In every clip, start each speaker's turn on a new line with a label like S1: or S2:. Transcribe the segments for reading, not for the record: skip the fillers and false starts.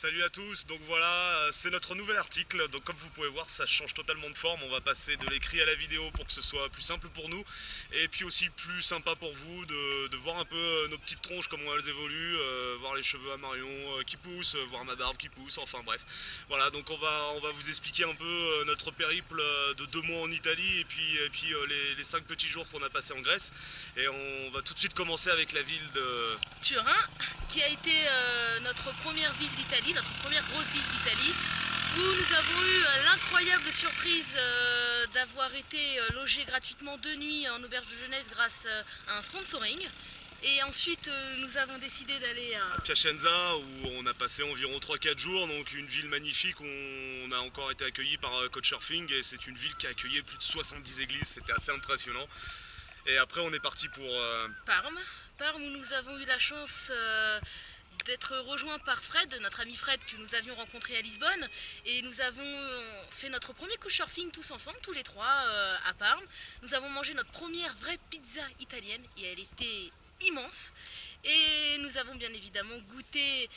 S1: Salut à tous, donc voilà, c'est notre nouvel article. Donc comme vous pouvez voir, ça change totalement de forme. On va passer de l'écrit à la vidéo pour que ce soit plus simple pour nous et puis aussi plus sympa pour vous de voir un peu nos petites tronches, comment elles évoluent, voir les cheveux à Marion qui poussent, voir ma barbe qui pousse, enfin bref. Voilà, donc on va vous expliquer un peu notre périple de 2 mois en Italie et puis les 5 petits jours qu'on a passés en Grèce. Et on va tout de suite commencer avec la ville de...
S2: Turin, qui a été notre première ville d'Italie, notre première grosse ville d'Italie, où nous avons eu l'incroyable surprise d'avoir été logés gratuitement 2 nuits en auberge de jeunesse grâce à un sponsoring. Et ensuite, nous avons décidé d'aller
S1: à
S2: à...
S1: Piacenza où on a passé environ 3-4 jours, donc une ville magnifique où on a encore été accueilli par Couchsurfing et c'est une ville qui a accueilli plus de 70 églises, c'était assez impressionnant. Et après on est parti pour...
S2: Parme. Parme où nous avons eu la chance d'être rejoints par Fred, notre ami Fred que nous avions rencontré à Lisbonne, et nous avons fait notre premier couchsurfing tous ensemble, tous les trois à Parme. Nous avons mangé notre première vraie pizza italienne et elle était immense. Et nous avons bien évidemment goûté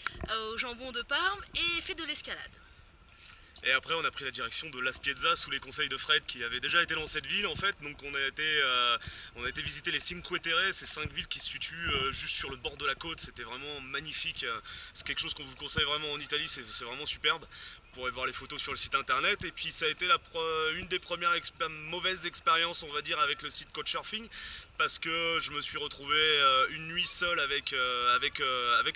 S2: au jambon de Parme et fait de l'escalade.
S1: Et après on a pris la direction de La Spiezza sous les conseils de Fred qui avait déjà été dans cette ville en fait. Donc on a été visiter les Cinque Terre, ces 5 villes qui se situent juste sur le bord de la côte. C'était vraiment magnifique, c'est quelque chose qu'on vous conseille vraiment en Italie, c'est vraiment superbe. Vous pourrez voir les photos sur le site internet. Et puis ça a été une des premières mauvaises expériences on va dire avec le site Couchsurfing, parce que je me suis retrouvé une nuit seul avec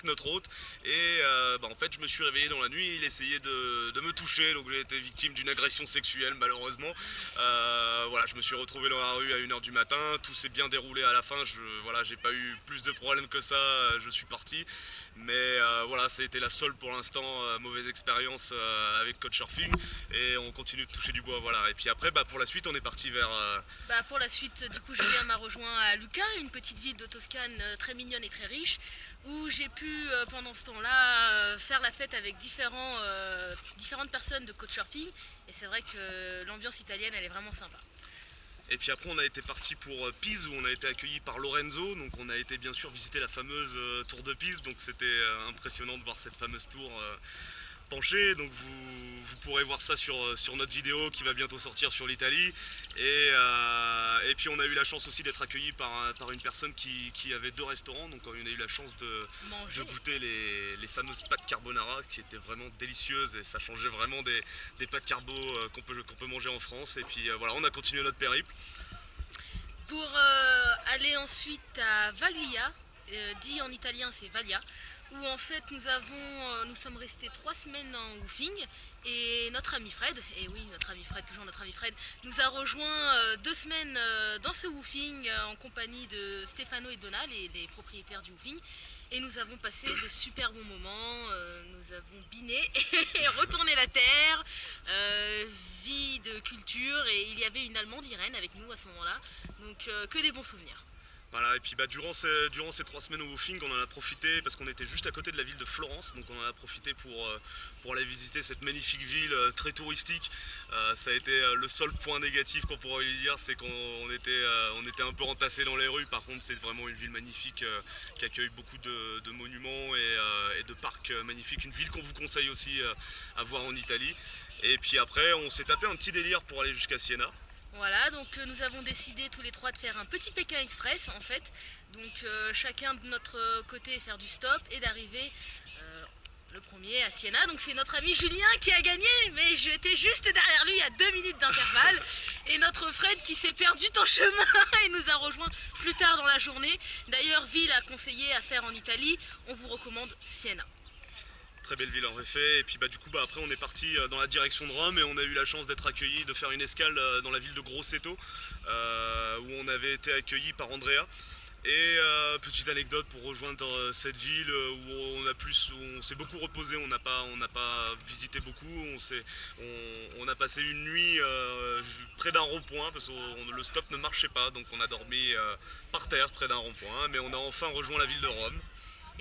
S1: notre hôte et en fait je me suis réveillé dans la nuit, il essayait de me toucher, donc j'ai été victime d'une agression sexuelle malheureusement. Voilà, je me suis retrouvé dans la rue à 1 h du matin, tout s'est bien déroulé à la fin, voilà, j'ai pas eu plus de problèmes que ça, je suis parti. Mais voilà, ça a été la seule pour l'instant mauvaise expérience avec Couchsurfing et on continue de toucher du bois, voilà. Et puis après pour la suite on est parti vers...
S2: Pour la suite, du coup, Julien m'a rejoint à Lucca, une petite ville de Toscane très mignonne et très riche, où j'ai pu, pendant ce temps-là, faire la fête avec différentes personnes de Couchsurfing. Et c'est vrai que l'ambiance italienne, elle est vraiment sympa.
S1: Et puis après on a été parti pour Pise où on a été accueilli par Lorenzo, donc on a été bien sûr visiter la fameuse tour de Pise, donc c'était impressionnant de voir cette fameuse tour penchée, donc vous pourrez voir ça sur notre vidéo qui va bientôt sortir sur l'Italie. Et puis on a eu la chance aussi d'être accueilli par une personne qui avait 2 restaurants, donc on a eu la chance de goûter les fameuses pâtes carbonara qui étaient vraiment délicieuses et ça changeait vraiment des pâtes carbo qu'on peut manger en France. Et puis voilà, on a continué notre périple.
S2: Pour aller ensuite à Vaglia, dit en italien c'est Vaglia, où en fait nous sommes restés 3 semaines en woofing et notre ami Fred, et oui notre ami Fred, toujours notre ami Fred, nous a rejoint 2 semaines dans ce woofing en compagnie de Stefano et Donald, les propriétaires du woofing. Et nous avons passé de super bons moments, nous avons biné et retourné la terre, vie de culture, et il y avait une Allemande, Irène, avec nous à ce moment-là, donc que des bons souvenirs.
S1: Voilà, et puis durant ces 3 semaines au woofing, on en a profité parce qu'on était juste à côté de la ville de Florence, donc on en a profité pour aller visiter cette magnifique ville très touristique. Ça a été le seul point négatif qu'on pourrait lui dire, c'est qu'on était un peu entassés dans les rues. Par contre c'est vraiment une ville magnifique qui accueille beaucoup de monuments et de parcs magnifiques, une ville qu'on vous conseille aussi à voir en Italie. Et puis après on s'est tapé un petit délire pour aller jusqu'à Siena.
S2: Voilà, donc nous avons décidé tous les trois de faire un petit Pékin Express en fait. Donc chacun de notre côté faire du stop et d'arriver le premier à Siena. Donc c'est notre ami Julien qui a gagné, mais j'étais juste derrière lui à 2 minutes d'intervalle. Et notre Fred qui s'est perdu en chemin et nous a rejoint plus tard dans la journée. D'ailleurs, ville à conseiller à faire en Italie, on vous recommande Siena.
S1: Très belle ville en effet, et puis du coup après on est parti dans la direction de Rome et on a eu la chance d'être accueilli, de faire une escale dans la ville de Grosseto où on avait été accueilli par Andrea. Et petite anecdote pour rejoindre cette ville où on s'est beaucoup reposé, on n'a pas visité beaucoup, on a passé une nuit près d'un rond-point parce que le stop ne marchait pas, donc on a dormi par terre près d'un rond-point, mais on a enfin rejoint la ville de Rome.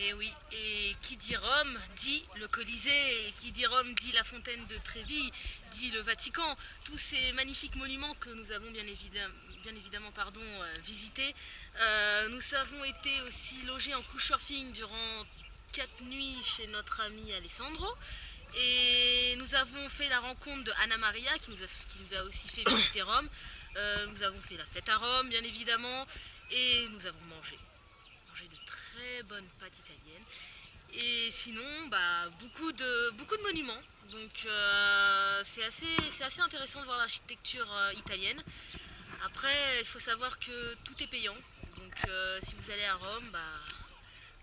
S2: Et oui, et qui dit Rome dit le Colisée, et qui dit Rome dit la fontaine de Trévi, dit le Vatican, tous ces magnifiques monuments que nous avons bien évidemment visités. Nous avons été aussi logés en couchsurfing durant 4 nuits chez notre ami Alessandro. Et nous avons fait la rencontre de Anna Maria qui nous a aussi fait visiter Rome. Nous avons fait la fête à Rome, bien évidemment, et nous avons mangé de très bonnes pâtes italiennes. Et sinon, beaucoup de monuments. Donc c'est assez intéressant de voir l'architecture italienne. Après, il faut savoir que tout est payant. Donc si vous allez à Rome,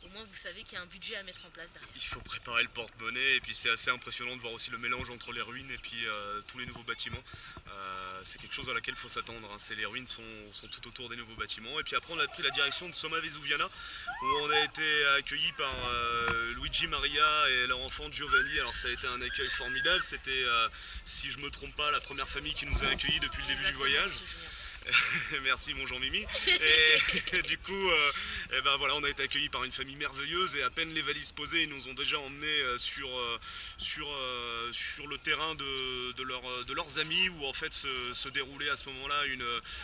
S2: au moins vous savez qu'il y a un budget à mettre en place derrière.
S1: Il faut préparer le porte-monnaie et puis c'est assez impressionnant de voir aussi le mélange entre les ruines et puis tous les nouveaux bâtiments. C'est quelque chose à laquelle il faut s'attendre, hein. Les ruines sont tout autour des nouveaux bâtiments. Et puis après on a pris la direction de Somma Vesuviana où on a été accueillis par Luigi Maria et leur enfant Giovanni. Alors ça a été un accueil formidable, c'était si je me trompe pas la première famille qui nous a accueillis depuis le début du voyage. Merci mon Jean-Mimi. Et du coup, voilà, on a été accueillis par une famille merveilleuse et à peine les valises posées, ils nous ont déjà emmenés sur le terrain de leurs amis où en fait se déroulait à ce moment-là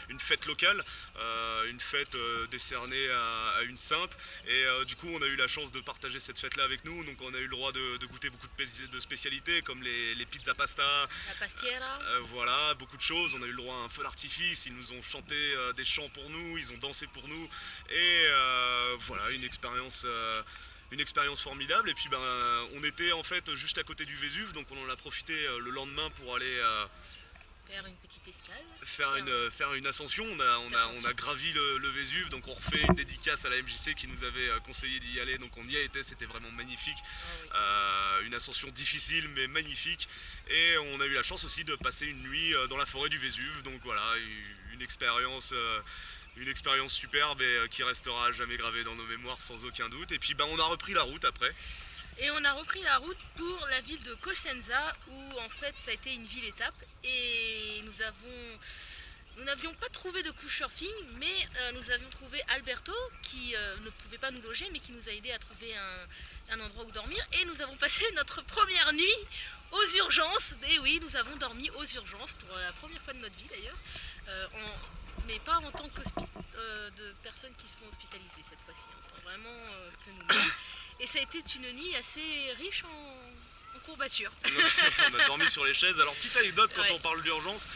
S1: une fête locale, une fête décernée à une sainte. Et du coup, on a eu la chance de partager cette fête-là avec nous. Donc on a eu le droit de goûter beaucoup de spécialités comme les pizzas pasta,
S2: la pastiera.
S1: voilà, beaucoup de choses. On a eu le droit à un feu d'artifice. Ils nous ont chanté des chants pour nous, ils ont dansé pour nous et voilà, une expérience formidable. Et puis on était en fait juste à côté du Vésuve, donc on en a profité le lendemain pour aller
S2: faire une petite escale,
S1: faire une ascension. On a gravi le Vésuve, donc on refait une dédicace à la MJC qui nous avait conseillé d'y aller, donc on y a été, c'était vraiment magnifique. Une ascension difficile mais magnifique, et on a eu la chance aussi de passer une nuit dans la forêt du Vésuve, donc voilà, une expérience superbe et qui restera à jamais gravée dans nos mémoires sans aucun doute. Et puis on a repris la route après.
S2: Et on a repris la route pour la ville de Cosenza où en fait ça a été une ville-étape et nous n'avions pas trouvé de couchsurfing, mais nous avions trouvé Alberto qui ne pouvait pas nous loger mais qui nous a aidé à trouver un endroit où dormir, et nous avons passé notre première nuit aux urgences. Et oui, nous avons dormi aux urgences pour la première fois de notre vie d'ailleurs, mais pas en tant que de personnes qui sont hospitalisées cette fois-ci, en tant vraiment que nous. Et ça a été une nuit assez riche en courbatures.
S1: On a dormi sur les chaises. Alors petite anecdote quand on parle d'urgence,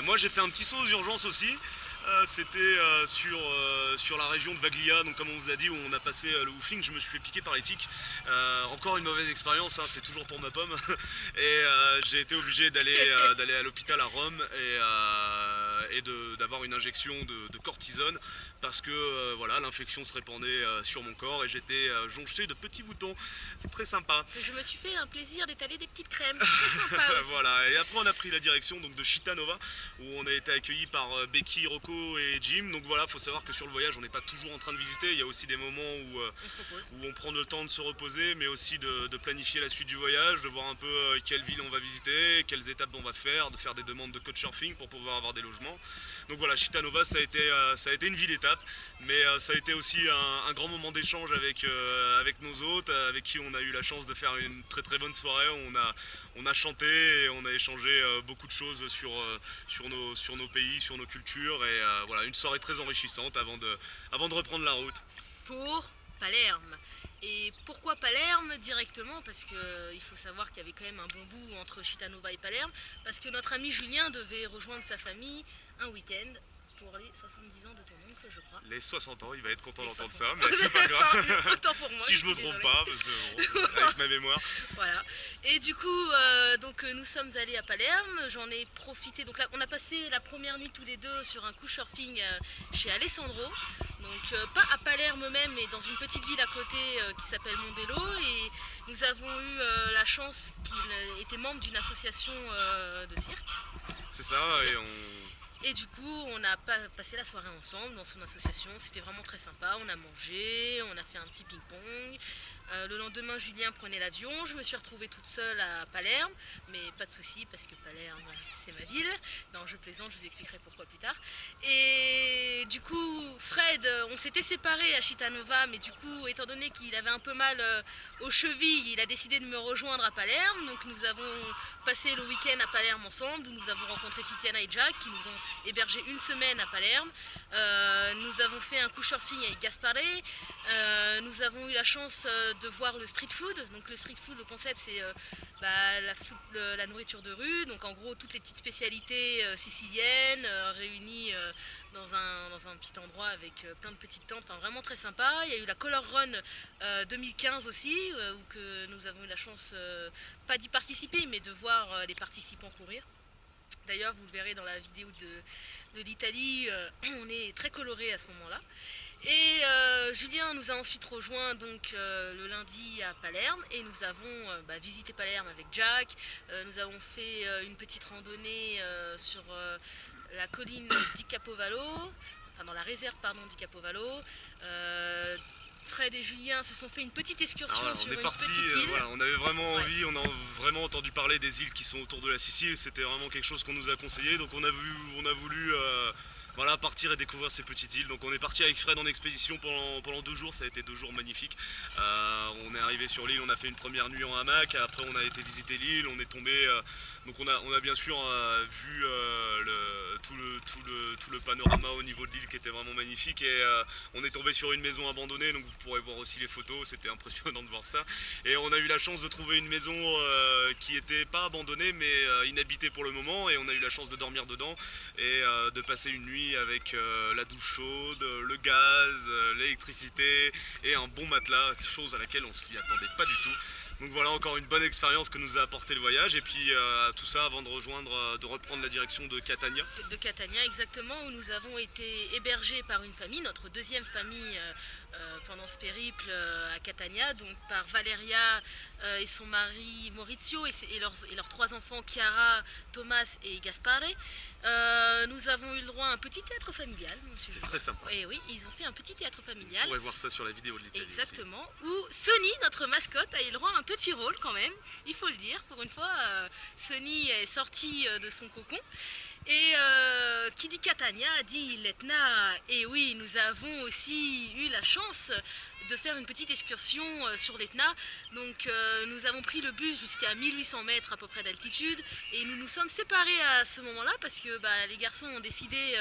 S1: moi j'ai fait un petit saut aux urgences aussi. C'était sur la région de Vaglia, donc comme on vous a dit, où on a passé le woofing. Je me suis fait piquer par les tiques. Encore une mauvaise expérience, hein, c'est toujours pour ma pomme. Et j'ai été obligé d'aller à l'hôpital à Rome et d'avoir une injection de cortisone parce que voilà, l'infection se répandait sur mon corps et j'étais jonché de petits boutons. C'est très sympa.
S2: Je me suis fait un plaisir d'étaler des petites crèmes. Très sympa aussi.
S1: Voilà, et après on a pris la direction donc, de Città-Nova où on a été accueillis par Becky, Rocco et Jim. Donc voilà, il faut savoir que sur le voyage on n'est pas toujours en train de visiter, il y a aussi des moments où on prend le temps de se reposer, mais aussi de planifier la suite du voyage, de voir un peu quelle ville on va visiter, quelles étapes on va faire, de faire des demandes de couchsurfing pour pouvoir avoir des logements. Donc voilà, Città-Nova ça a été une ville étape, mais ça a été aussi un grand moment d'échange avec nos hôtes, avec qui on a eu la chance de faire une très très bonne soirée. On a chanté et on a échangé beaucoup de choses sur nos pays, sur nos cultures, et voilà, une soirée très enrichissante avant de reprendre la route.
S2: Pour Palerme. Et pourquoi Palerme directement? Parce qu'il faut savoir qu'il y avait quand même un bon bout entre Città-Nova et Palerme, parce que notre ami Julien devait rejoindre sa famille un week-end pour les 70 ans de ton oncle, je crois.
S1: Les 60 ans, il va être content d'entendre ça, mais c'est pas grave.
S2: Autant pour moi,
S1: si je me trompe pas, parce que bon, avec ma mémoire.
S2: Voilà. Et du coup, nous sommes allés à Palerme, j'en ai profité. Donc là, on a passé la première nuit tous les deux sur un couchsurfing chez Alessandro. Donc pas à Palerme même, mais dans une petite ville à côté qui s'appelle Mondello. Et nous avons eu la chance qu'il était membre d'une association de cirque.
S1: C'est ça,
S2: Et du coup, on a passé la soirée ensemble dans son association. C'était vraiment très sympa. On a mangé, on a fait un petit ping-pong. Le lendemain, Julien prenait l'avion. Je me suis retrouvée toute seule à Palerme. Mais pas de souci, parce que Palerme, c'est ma ville. Non, je plaisante, je vous expliquerai pourquoi plus tard. Et du coup, Fred, on s'était séparés à Città-Nova. Mais du coup, étant donné qu'il avait un peu mal aux chevilles, il a décidé de me rejoindre à Palerme. Donc nous avons passé le week-end à Palerme ensemble, où nous avons rencontré Tiziana et Jack, qui nous ont hébergés une semaine semaine à Palerme. Nous avons fait un couchsurfing avec Gaspare. Nous avons eu la chance de voir le street food. Donc le street food, le concept c'est la nourriture de rue. Donc en gros toutes les petites spécialités siciliennes réunies dans un petit endroit avec plein de petites tentes. Enfin vraiment très sympa. Il y a eu la Color Run 2015 aussi, où que nous avons eu la chance, pas d'y participer, mais de voir les participants courir. D'ailleurs, vous le verrez dans la vidéo de l'Italie, on est très coloré à ce moment-là. Et Julien nous a ensuite rejoint donc le lundi à Palerme et nous avons visité Palerme avec Jack. Nous avons fait une petite randonnée sur la colline di Capovalo, enfin dans la réserve di Capovalo. Fred et Julien se sont fait une petite excursion sur une petite île.
S1: On avait vraiment envie, on a vraiment entendu parler des îles qui sont autour de la Sicile. C'était vraiment quelque chose qu'on nous a conseillé, donc on a voulu partir et découvrir ces petites îles. Donc on est parti avec Fred en expédition pendant 2 jours, ça a été 2 jours magnifiques. On est arrivé sur l'île, on a fait une première nuit en hamac, après on a été visiter l'île, on est tombé, donc on a bien sûr vu tout le panorama au niveau de l'île qui était vraiment magnifique, et on est tombé sur une maison abandonnée, donc vous pourrez voir aussi les photos, c'était impressionnant de voir ça. Et on a eu la chance de trouver une maison qui n'était pas abandonnée mais inhabitée pour le moment, et on a eu la chance de dormir dedans et de passer une nuit avec la douche chaude, le gaz, l'électricité et un bon matelas, chose à laquelle on s'y attendait pas du tout. Donc voilà, encore une bonne expérience que nous a apporté le voyage, et puis tout ça avant de reprendre la direction de Catania.
S2: De Catania, exactement, où nous avons été hébergés par une famille, notre deuxième famille pendant ce périple à Catania, donc par Valeria et son mari Maurizio et leurs 3 enfants, Chiara, Thomas et Gaspare. Nous avons eu le droit à un petit théâtre familial.
S1: C'était très sympa.
S2: Et oui, ils ont fait un petit théâtre familial.
S1: On pourrait voir ça sur la vidéo de l'Italie.
S2: Exactement, aussi. Où Sony, notre mascotte, a eu le droit à un petit rôle quand même, il faut le dire. Pour une fois, Sony est sorti de son cocon. Et qui dit Catania dit l'Etna. Et oui, nous avons aussi eu la chance de faire une petite excursion sur l'Etna. Donc nous avons pris le bus jusqu'à 1800 mètres à peu près d'altitude, et nous nous sommes séparés à ce moment-là parce que les garçons ont décidé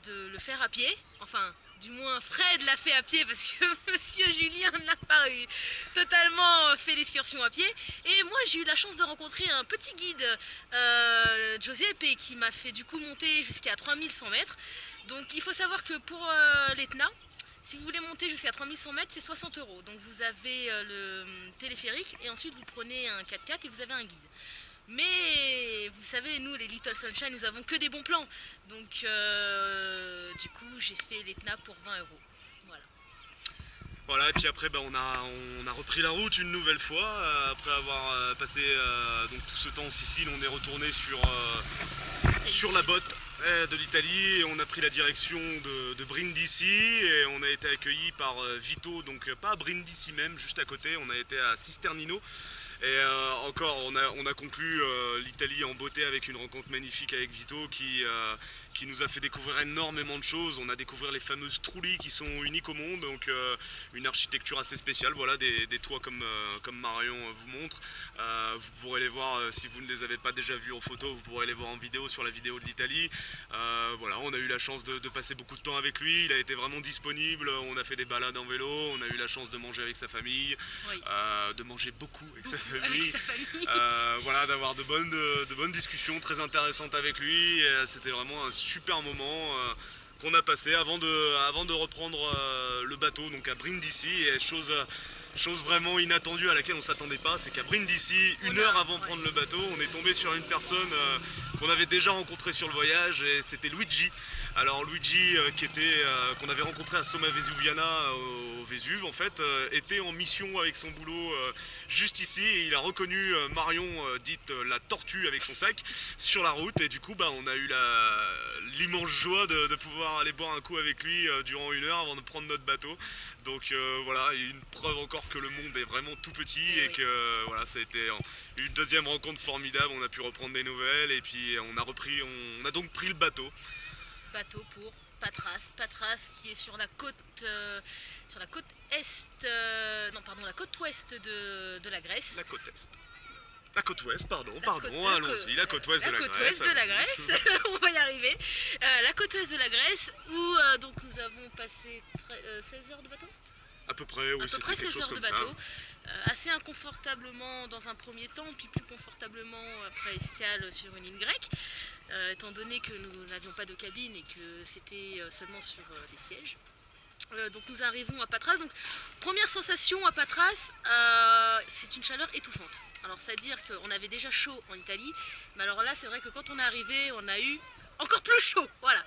S2: de le faire à pied. Enfin, du moins Fred l'a fait à pied parce que monsieur Julien n'a pas totalement fait l'excursion à pied. Et moi j'ai eu la chance de rencontrer un petit guide, Giuseppe, qui m'a fait du coup monter jusqu'à 3100 mètres. Donc il faut savoir que pour l'Etna, si vous voulez monter jusqu'à 3100 mètres, c'est 60 €. Donc vous avez le téléphérique et ensuite vous prenez un 4x4 et vous avez un guide. Mais vous savez, nous les Little Sunshine, nous avons que des bons plans. Donc du coup j'ai fait l'Etna pour 20 €.
S1: Voilà, et puis après on a repris la route une nouvelle fois. Après avoir passé donc tout ce temps en Sicile, on est retourné sur la botte de l'Italie, et on a pris la direction de Brindisi, et on a été accueillis par Vito, donc pas à Brindisi même, juste à côté, on a été à Cisternino. Et encore, on a conclu l'Italie en beauté avec une rencontre magnifique avec Vito qui nous a fait découvrir énormément de choses. On a découvert les fameuses trulli qui sont uniques au monde, donc une architecture assez spéciale, voilà, des toits comme Marion vous montre. Vous pourrez les voir, si vous ne les avez pas déjà vus en photo, vous pourrez les voir en vidéo sur la vidéo de l'Italie. Voilà, on a eu la chance de passer beaucoup de temps avec lui, il a été vraiment disponible, on a fait des balades en vélo, on a eu la chance de manger avec sa famille,
S2: Oui.
S1: De manger beaucoup avec sa famille.
S2: Voilà,
S1: d'avoir de bonnes discussions très intéressantes avec lui. C'était vraiment un super moment qu'on a passé avant de reprendre le bateau, donc à Brindisi. Et chose vraiment inattendue à laquelle on s'attendait pas, c'est qu'à Brindisi, une heure avant de prendre le bateau, on est tombé sur une personne qu'on avait déjà rencontrée sur le voyage, et c'était Luigi. Alors Luigi, qu'on avait rencontré à Somma Vesuviana au Vésuve, en fait, était en mission avec son boulot juste ici, et il a reconnu Marion, dite la tortue, avec son sac sur la route, et du coup on a eu l'immense joie de pouvoir aller boire un coup avec lui durant 1 heure avant de prendre notre bateau. Donc voilà, une preuve encore que le monde est vraiment tout petit, et que voilà, ça a été une deuxième rencontre formidable. On a pu reprendre des nouvelles, et puis on a donc pris le bateau
S2: pour Patras qui est sur la côte est, la côte ouest de la Grèce.
S1: La côte est. La côte ouest, pardon,
S2: La
S1: allons-y, la côte ouest de la
S2: côte
S1: Grèce.
S2: ouest de la Grèce, on va y arriver. La côte ouest de la Grèce où donc nous avons passé 16 heures de bateau.
S1: À peu près, oui,
S2: À peu
S1: c'était
S2: près
S1: quelque
S2: 16
S1: chose
S2: heures de
S1: comme ça.
S2: bateau, assez inconfortablement dans un premier temps, puis plus confortablement après escale sur une île grecque, étant donné que nous n'avions pas de cabine et que c'était seulement sur des sièges. Donc nous arrivons à Patras. Donc première sensation à Patras, c'est une chaleur étouffante. Alors c'est-à-dire qu'on avait déjà chaud en Italie, mais alors là c'est vrai que quand on est arrivé, on a eu encore plus chaud, voilà.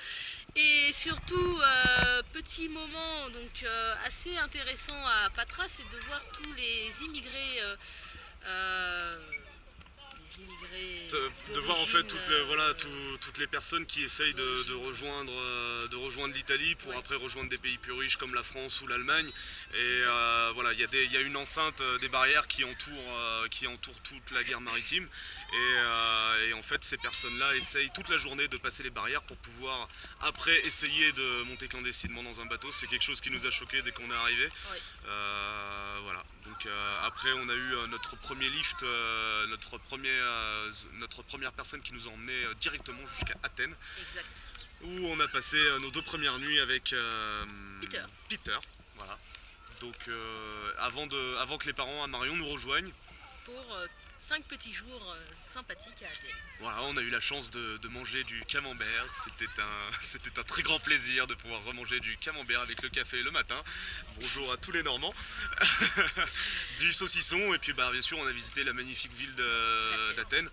S2: Et surtout, petit moment donc assez intéressant à Patras, c'est de voir tous les immigrés.
S1: De voir en fait toutes les personnes qui essayent de rejoindre l'Italie pour
S2: Ouais.
S1: après rejoindre des pays plus riches comme la France ou l'Allemagne. Et voilà, il y a une enceinte des barrières qui entoure toute la guerre maritime. Et en fait, ces personnes-là essayent toute la journée de passer les barrières pour pouvoir après essayer de monter clandestinement dans un bateau. C'est quelque chose qui nous a choqués dès qu'on est arrivé.
S2: Ouais.
S1: Voilà. Donc après, on a eu notre premier lift, notre première personne qui nous a emmenés directement jusqu'à Athènes,
S2: Exact.
S1: où on a passé nos 2 premières nuits avec Peter. Voilà. Donc avant que les parents à Marion nous rejoignent.
S2: Pour 5 petits jours sympathiques à Athènes.
S1: Voilà, on a eu la chance de manger du camembert. C'était un très grand plaisir de pouvoir remanger du camembert avec le café le matin. Bonjour à tous les Normands. Du saucisson et puis bien sûr on a visité la magnifique ville d'Athènes.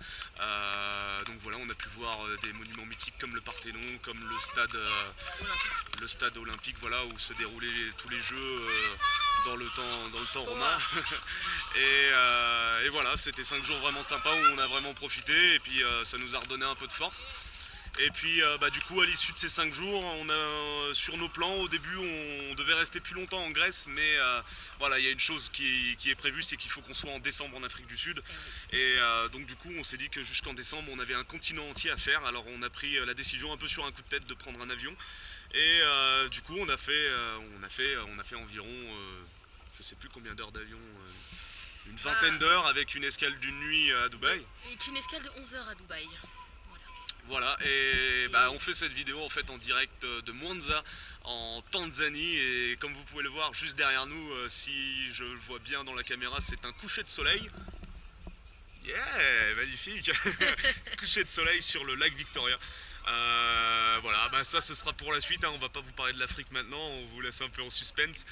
S1: Donc voilà, on a pu voir des monuments mythiques comme le Parthénon, comme le stade olympique, voilà, où se déroulaient tous les jeux dans le temps romain. Et voilà, c'était 5 jours vraiment sympas où on a vraiment profité et puis ça nous a redonné un peu de force. Et puis du coup à l'issue de ces 5 jours, on a sur nos plans au début on devait rester plus longtemps en Grèce, mais voilà, il y a une chose qui est prévue, c'est qu'il faut qu'on soit en décembre en Afrique du Sud. Et donc du coup on s'est dit que jusqu'en décembre on avait un continent entier à faire, alors on a pris la décision un peu sur un coup de tête de prendre un avion. Et du coup on a fait environ je sais plus combien d'heures d'avion, une vingtaine d'heures avec une escale d'une nuit à Dubaï.
S2: Et une escale de 11 heures à Dubaï.
S1: Voilà, et on fait cette vidéo en fait en direct de Mwanza en Tanzanie, et comme vous pouvez le voir juste derrière nous, si je le vois bien dans la caméra, c'est un coucher de soleil. Yeah, magnifique. Coucher de soleil sur le lac Victoria. Voilà, ça ce sera pour la suite, hein. On va pas vous parler de l'Afrique maintenant, on vous laisse un peu en suspense.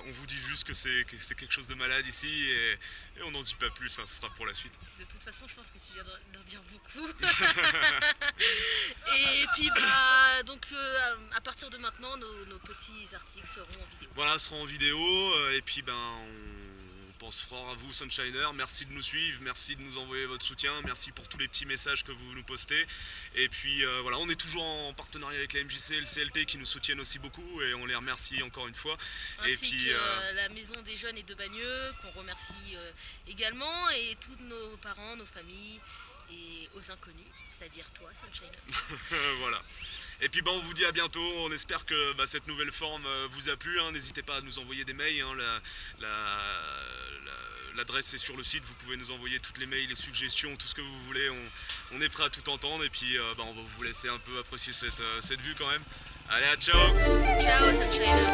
S1: On vous dit juste que c'est quelque chose de malade ici, et on n'en dit pas plus, hein, ce sera pour la suite.
S2: De toute façon, je pense que tu viens d'en dire beaucoup. Et puis, donc, à partir de maintenant, nos petits articles seront en vidéo.
S1: Voilà, seront en vidéo, et puis on pense fort à vous, Sunshiner. Merci de nous suivre, merci de nous envoyer votre soutien, merci pour tous les petits messages que vous nous postez. Et puis voilà, on est toujours en partenariat avec la MJC et le CLT qui nous soutiennent aussi beaucoup, et on les remercie encore une fois.
S2: Ainsi
S1: et puis
S2: que la Maison des Jeunes et de Bagneux, qu'on remercie également, et tous nos parents, nos familles, et aux inconnus, c'est-à-dire toi, Sunshiner.
S1: voilà. Et puis on vous dit à bientôt, on espère que cette nouvelle forme vous a plu, hein. N'hésitez pas à nous envoyer des mails, hein. L'adresse est sur le site, vous pouvez nous envoyer toutes les mails, les suggestions, tout ce que vous voulez, on est prêt à tout entendre. Et puis on va vous laisser un peu apprécier cette vue quand même. Allez, ciao.
S2: Ciao, Sunshiner.